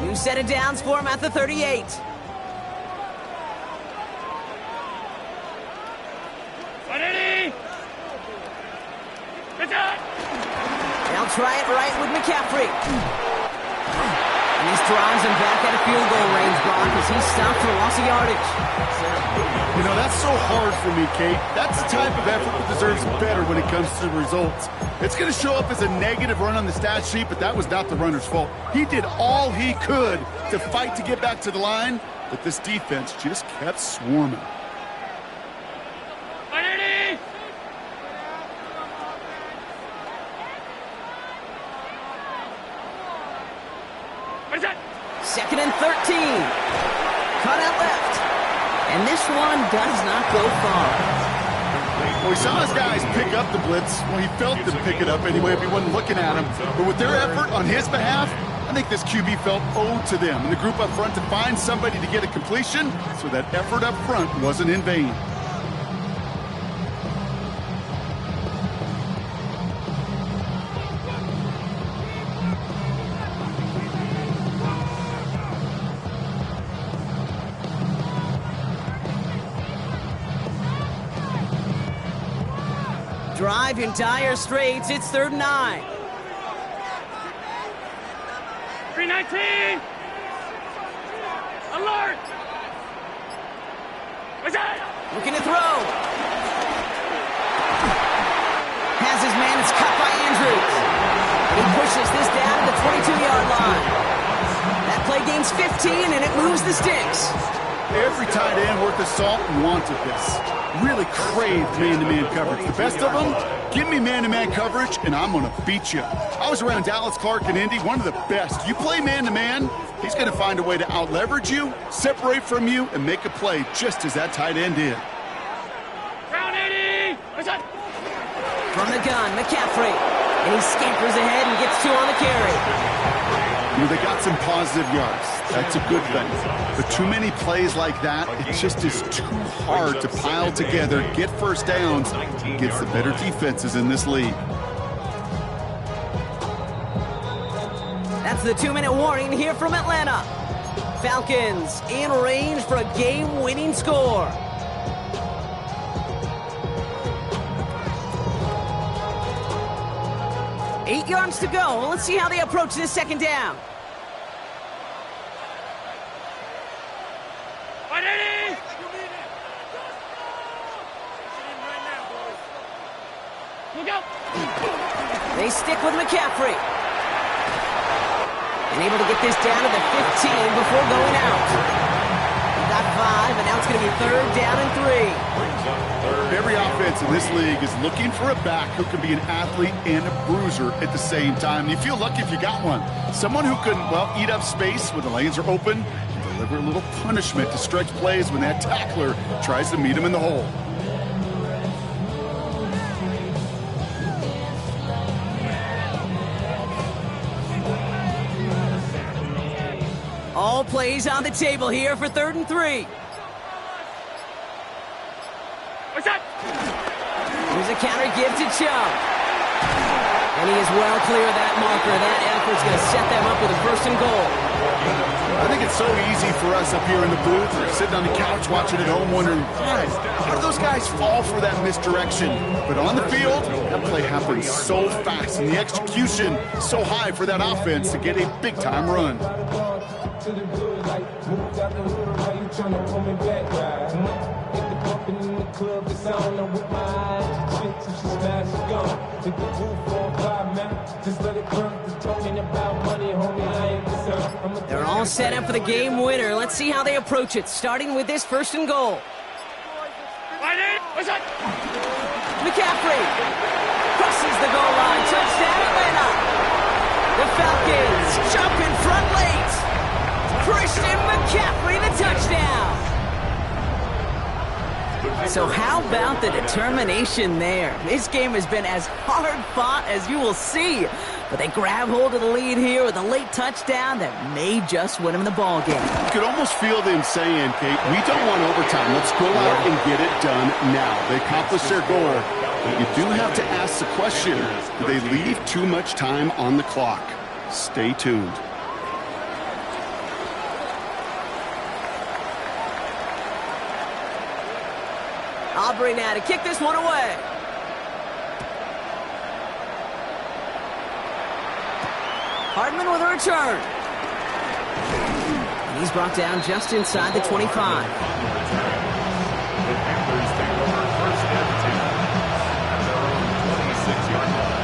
New set of downs for him at the 38. They'll try it right with McCaffrey. And this drives him back at a field goal range, Brock, as he's stopped for loss of yardage. You know, that's so hard for me, Kate. That's the type of effort that deserves better when it comes to the results. It's going to show up as a negative run on the stat sheet, but that was not the runner's fault. He did all he could to fight to get back to the line, but this defense just kept swarming. Second and 13. Cut out left. And this one does not go far. Well, he saw his guys pick up the blitz. Well, he felt them pick it up anyway if he wasn't looking at him. But with their effort on his behalf, I think this QB felt owed to them and the group up front to find somebody to get a completion, so that effort up front wasn't in vain. Drive in dire straits. It's 3rd and 9. 319! Alert! What's that? Looking to throw. Has his man. It's cut by Andrews. He pushes this down to the 22-yard line. That play gains 15, and it moves the sticks. Every tight end worth his salt wanted this. Really craved man-to-man coverage. The best of them, give me man-to-man coverage, and I'm going to beat you. I was around Dallas Clark and Indy, one of the best. You play man-to-man, he's going to find a way to out-leverage you, separate from you, and make a play just as that tight end did. Round 80! What's that? From the gun, McCaffrey. And he scampers ahead and gets 2 on the carry. You know, they got some positive yards. That's a good thing. But too many plays like that, it just is too hard to pile together, get first downs against the better defenses in this league. That's the 2-minute warning here from Atlanta. Falcons in range for a game-winning score. Eight yards to go. Let's see how they approach this second down. They stick with McCaffrey. And able to get this down to the 15 before going out. He got 5, and now it's going to be 3rd down and 3. Every offense in this league is looking for a back who can be an athlete and a bruiser at the same time. And you feel lucky if you got one. Someone who can, well, eat up space when the lanes are open and deliver a little punishment to stretch plays when that tackler tries to meet him in the hole. All plays on the table here for 3rd and 3. What's that? Here's a counter give to Chubb. And he is well clear of that marker. That effort's going to set them up with a 1st and goal. I think it's so easy for us up here in the booth or sitting on the couch watching at home wondering, guys, how do those guys fall for that misdirection? But on the field, that play happens so fast and the execution so high for that offense to get a big-time run. To the good, like move out the hood, why you tryna pull me back, right? Get the bumping in the club, it's on with my eyes. Chick, till she smash, she gone. Take the roof on 5 minutes, just let it burn. Just talking about money, homie, I ain't concerned. They're all set up for the game winner. Let's see how they approach it, starting with this 1st and goal. What's that? McCaffrey crosses the goal line. Touchdown, Atlanta. The Falcons in front late. Christian McCaffrey, the touchdown. So how about the determination there? This game has been as hard-fought as you will see. But they grab hold of the lead here with a late touchdown that may just win them the ball game. You could almost feel them saying, Kate, we don't want overtime. Let's go out and get it done now. They accomplished their goal. But you do have to ask the question, do they leave too much time on the clock? Stay tuned. Aubrey now to kick this one away. Hardman with a return. And he's brought down just inside the 25. The Panthers take over first and 10 at their own 26-yard line.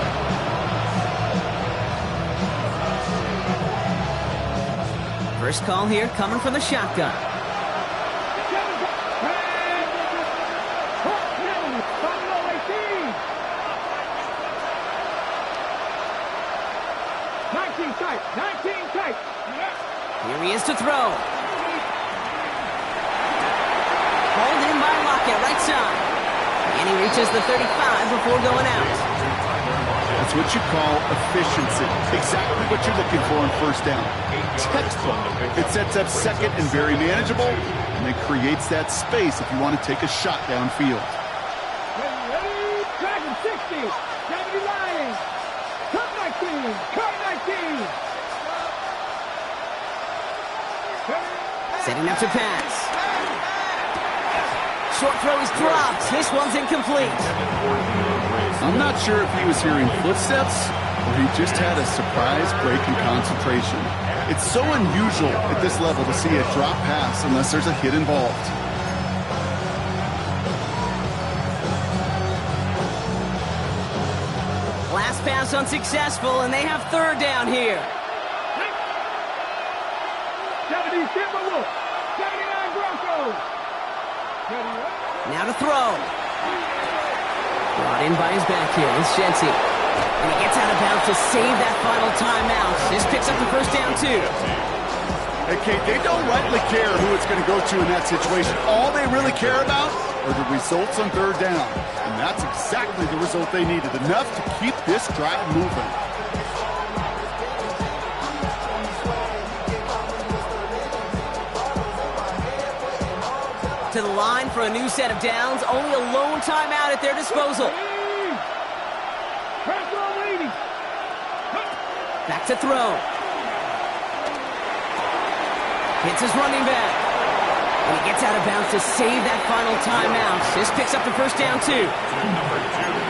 First call here coming from the shotgun. 19 tight. Here he is to throw. Hauled in by Lockett, right side. And he reaches the 35 before going out. That's what you call efficiency. Exactly what you're looking for on first down. Textbook. It sets up second and very manageable, and it creates that space if you want to take a shot downfield. Ready, Dragon 60, 79, cut 19, cut 19. Setting up to pass. Short throw is dropped. This one's incomplete. I'm not sure if he was hearing footsteps or he just had a surprise break in concentration. It's so unusual at this level to see a drop pass unless there's a hit involved. Last pass unsuccessful, and they have third down here. 70 Timberwolves, 79 Broncos. Now to throw. Brought in by his back heel, it's Shensi. And he gets out of bounds to save that final timeout. This picks up the first down, too. Hey, Kate, they don't rightly care who it's going to go to in that situation. All they really care about are the results on third down. And that's exactly the result they needed. Enough to keep this drive moving. To the line for a new set of downs. Only a lone timeout at their disposal. Back to throw. Hits his running back. And he gets out of bounds to save that final timeout. This picks up the first down, too.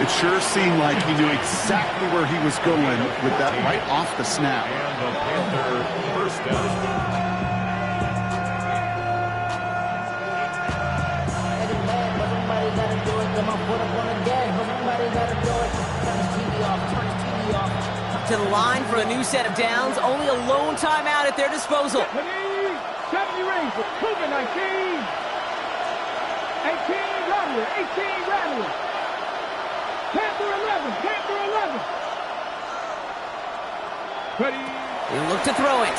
It sure seemed like he knew exactly where he was going with that right off the snap. And the Panther first down. To the line for a new set of downs. Only a lone timeout at their disposal. 70 rings with Cougar 19. 18 Rattler, 18 Rattler. Panther 11, Panther 11. Ready. He'll look to throw it.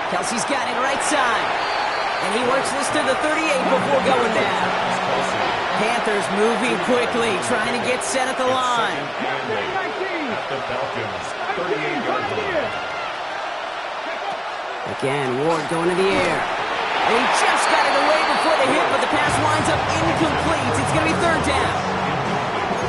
Kelsey's got it right side. And he works this to the 38 before going down. Panthers moving quickly, trying to get set at the line. The Falcons, 38-yard line. Again, Ward going to the air. And he just got it away before the hit, but the pass winds up incomplete. It's going to be third down.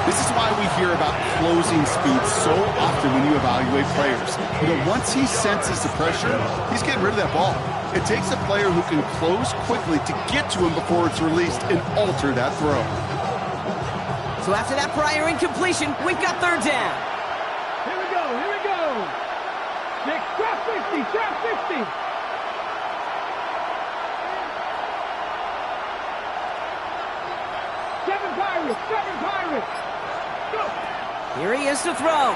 This is why we hear about closing speed so often when you evaluate players. You know, once he senses the pressure, he's getting rid of that ball. It takes a player who can close quickly to get to him before it's released and alter that throw. So after that prior incompletion, we've got third down. Here we go, here we go. Nick, drop 50, drop 50. Seven Pirates. Go. Here he is to throw.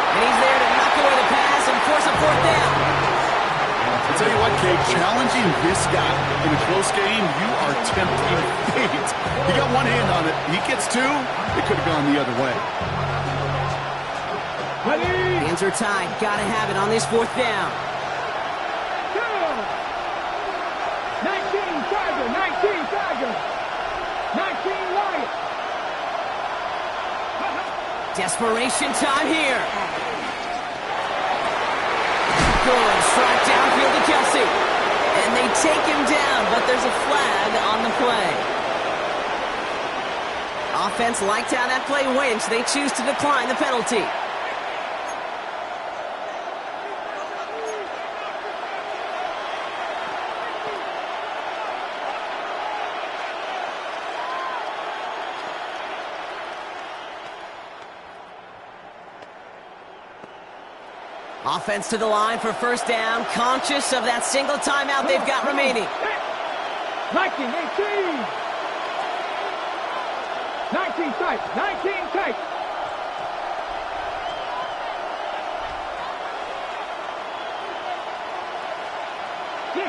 And he's there to knock away the pass and force a fourth down. I'll tell you what, Okay, challenging this guy in a close game, you are tempting fate. He got one hand on it. He gets two. It could have gone the other way. Hands are tied. Gotta have it on this fourth down. 19 Tiger, 19 Tiger, 19 Lion. Desperation time here. Going straight downfield to Kelsey. And they take him down, but there's a flag on the play. Offense liked how that play went, so they choose to decline the penalty. Offense to the line for first down, conscious of that single timeout they've got remaining. 19, 18. 19 tight, 19 tight.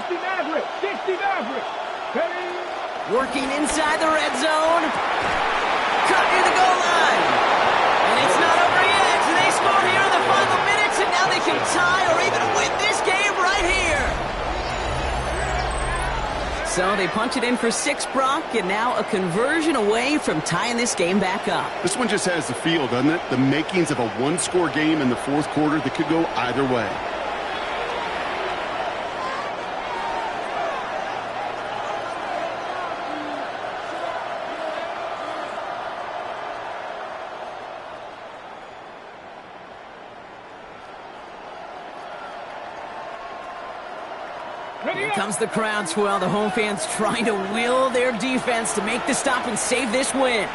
Maverick, 60 Maverick. Working inside the red zone. Cut near the goal line. And it's not over yet. They score here in the final minutes, and now they can tie or even win this game right here. So they punch it in for 6, Brock, and now a conversion away from tying this game back up. This one just has the feel, doesn't it? The makings of a one-score game in the fourth quarter that could go either way. Here comes the crowd swell. The home fans trying to will their defense to make the stop and save this win.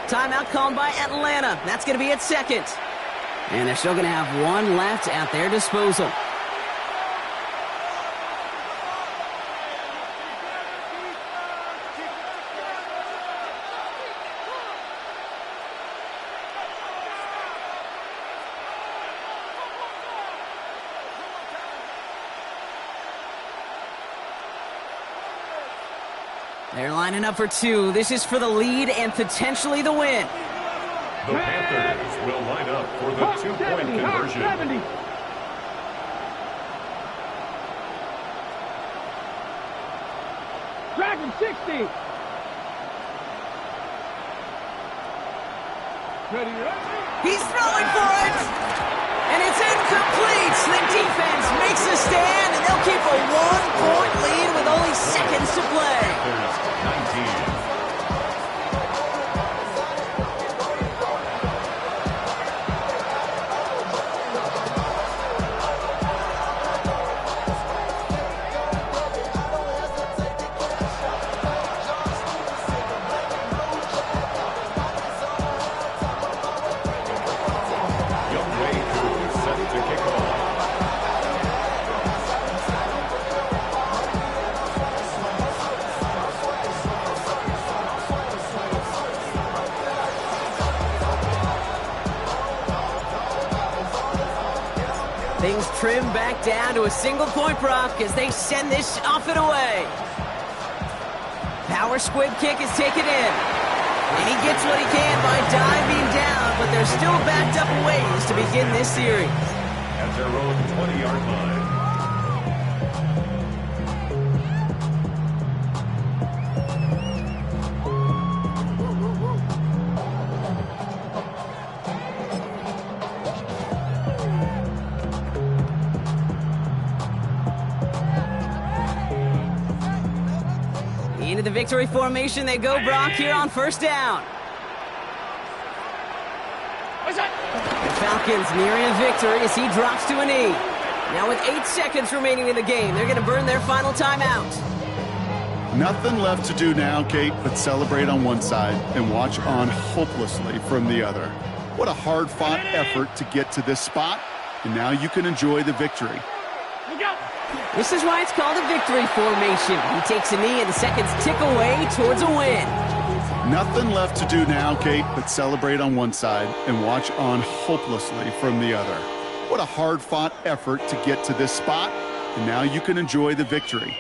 Timeout called by Atlanta. That's going to be at second. And they're still going to have one left at their disposal. They're lining up for 2. This is for the lead and potentially the win. The Panthers will line up for the 2-point conversion. 70. Dragon 60. Ready. He's throwing for it. And it's incomplete. The defense makes a stand, and they'll keep a 1-point lead with only seconds to play. There's 19. Things trim back down to a single point, Brock, as they send this off and away. Power squib kick is taken in. And he gets what he can by diving down, but they're still backed up a ways to begin this series. At their own 20-yard line. Into the victory formation they go, Brock, here on first down. The Falcons nearing a victory as he drops to a knee. Now with 8 seconds remaining in the game, they're going to burn their final timeout. Nothing left to do now, Kate, but celebrate on one side and watch on hopelessly from the other. What a hard-fought effort to get to this spot, and now you can enjoy the victory. This is why it's called a victory formation. He takes a knee and the seconds tick away towards a win. Nothing left to do now, Kate, but celebrate on one side and watch on hopelessly from the other. What a hard-fought effort to get to this spot, and now you can enjoy the victory.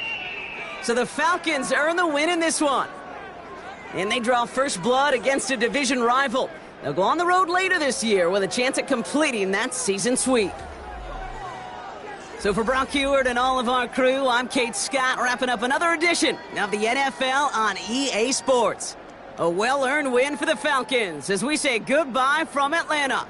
So the Falcons earn the win in this one. And they draw first blood against a division rival. They'll go on the road later this year with a chance at completing that season sweep. So for Brock Heward and all of our crew, I'm Kate Scott, wrapping up another edition of the NFL on EA Sports. A well-earned win for the Falcons as we say goodbye from Atlanta.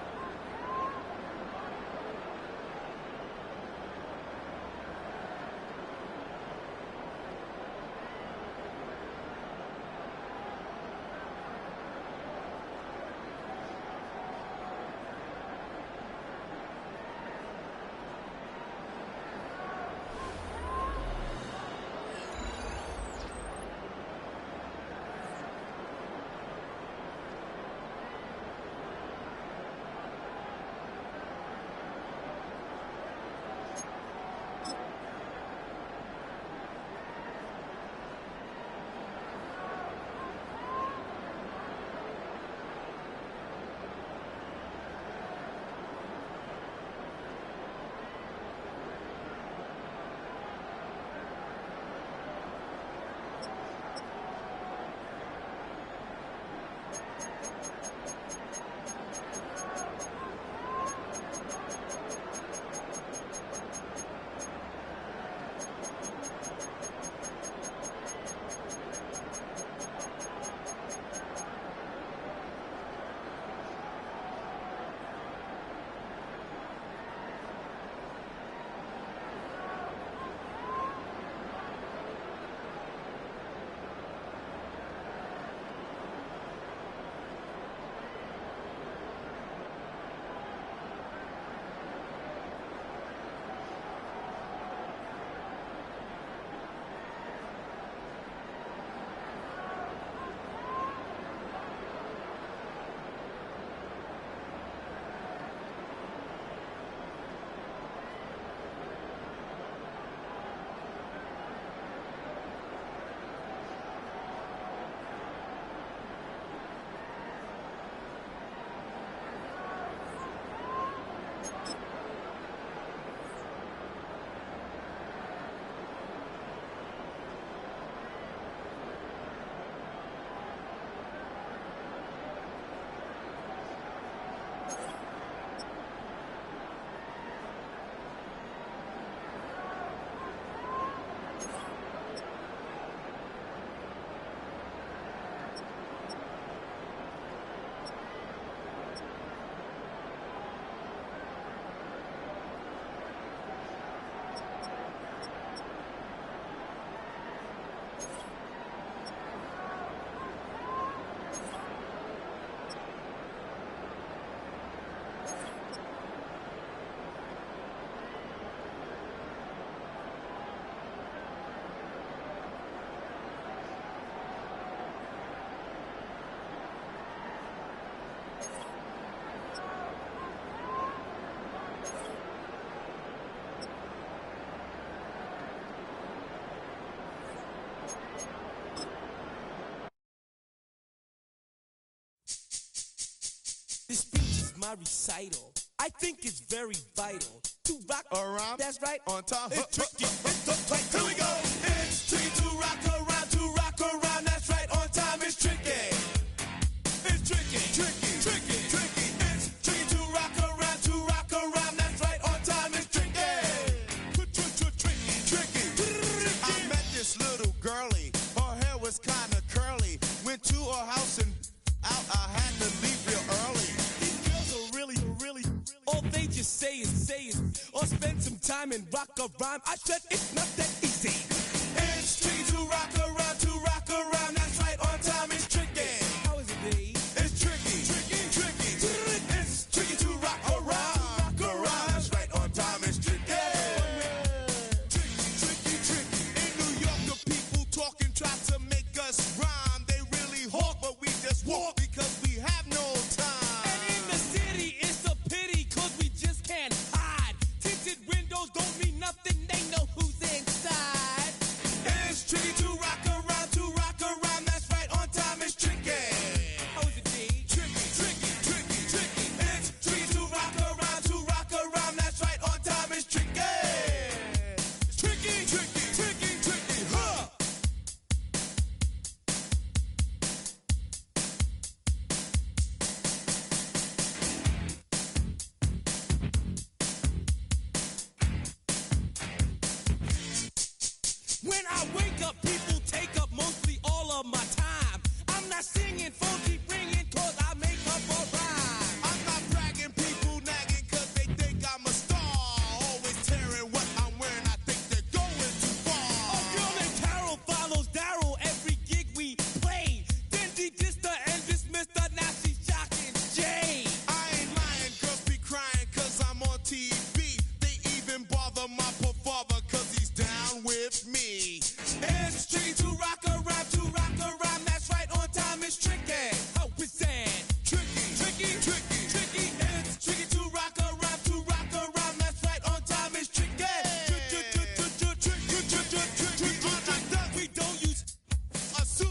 This speech is my recital. I think it's very vital to rock around. That's right. On time. It's tricky. It's the play. Here we go. It's tricky to rock around. To rock around. That's right. On time. It's tricky. It's tricky. Tricky. Tricky. Tricky. It's tricky to rock around. To rock around. That's right. On time. It's tricky. Tricky. Tricky. I met this little girlie. Her hair was kind of curly. Went to her house and out. I had to leave real early. All they just say is, or spend some time and rock a rhyme. I said it's not that